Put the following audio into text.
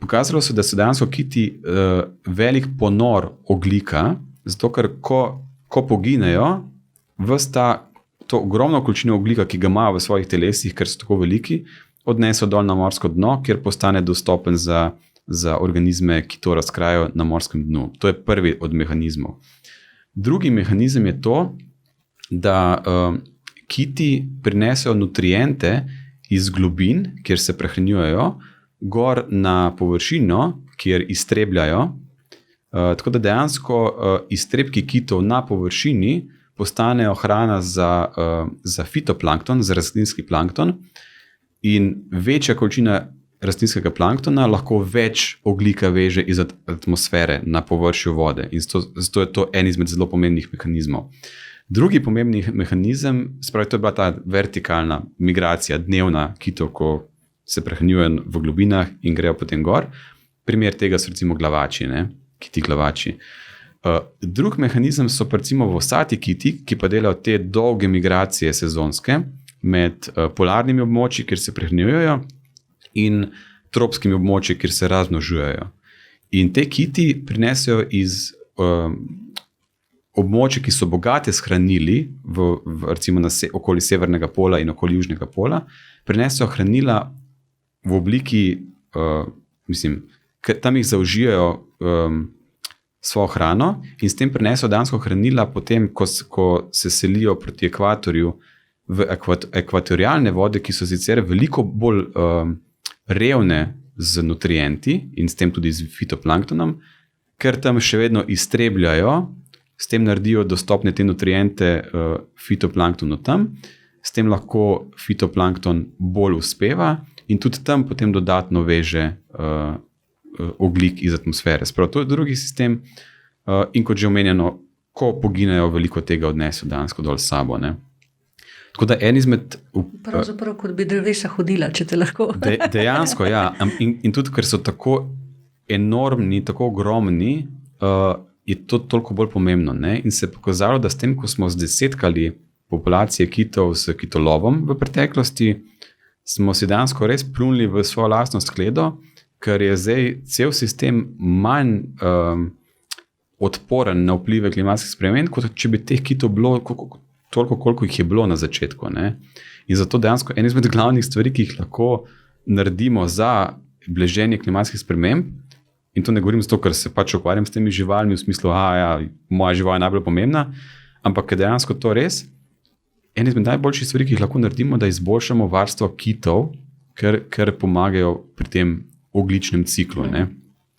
pokazalo se, da so dejansko kiti velik ponor ogljika, zato ker ko poginejo, to ogromno količino ogljika, ki ga imajo v svojih telesih, ker so tako veliki, odneso dol na morsko dno, kjer postane dostopen za organizme, ki to razkrajajo na morskem dnu. To je prvi od mehanizmov. Drugi mehanizem je to, da kiti prinesejo nutriente iz globin, kjer se prehranjujejo, gor na površino, kjer iztrebljajo. Tako da dejansko iztrebki kitov na površini postanejo hrana za fitoplankton, za rastlinski plankton, in večja količina rastlinskega planktona lahko več ogljika veže iz atmosfere na površju vode. In zato je to en izmed zelo pomembnih mehanizmov. Drugi pomembni mehanizem, spravi, to je bila ta vertikalna migracija dnevna kitov, ko se prehranjujejo v globinah in grejo potem gor. Primer tega so recimo glavači, kiti glavači. Drug mehanizem so recimo vosati kiti, ki pa delajo te dolge migracije sezonske med polarnimi območji, kjer se prehranjujejo, in tropskimi območji, kjer se razmnožujejo. In te kiti prinesejo iz območij, ki so bogate s hranili, recimo okoli severnega pola in okoli južnega pola, prinesejo hranila v obliki, tam jih zaužijajo svojo hrano in s tem prinesejo dejansko hranila potem, ko se selijo proti ekvatorju, v ekvatorialne vode, ki so sicer veliko bolj revne z nutrienti in s tem tudi z fitoplanktonom, ker tam še vedno iztrebljajo, s tem naredijo dostopne te nutriente fitoplanktonu tam, s tem lahko fitoplankton bolj uspeva in tudi tam potem dodatno veže ogljik iz atmosfere. Sprav, to je drugi sistem in kot že omenjeno, ko poginejo, veliko tega odnesejo dejansko dol s sabo. Tako da en izmed... Pravzaprav, kot bi drevesa hodila, če te lahko. Dejansko, ja. In tudi, ker so tako enormni, tako ogromni, je to toliko bolj pomembno. In se je pokazalo, da s tem, ko smo zdesetkali populacije kitov s kitolovom v preteklosti, smo si dejansko res plunili v svojo lastno skledo, ker je zdaj cel sistem manj odporen na vplive klimatskih sprememb, kot če bi teh kitov bilo toliko, koliko jih je bilo na začetku. In zato dejansko en izmed glavnih stvari, ki jih lahko naredimo za blaženje klimatskih sprememb, in to ne govorim zato, ker se pač ukvarjam s temi živalmi v smislu, moja žival je najbolj pomembna, ampak je dejansko to res en izmed najboljših stvari, ki jih lahko naredimo, da izboljšamo varstvo kitov, ker pomagajo pri tem ogljičnem ciklu.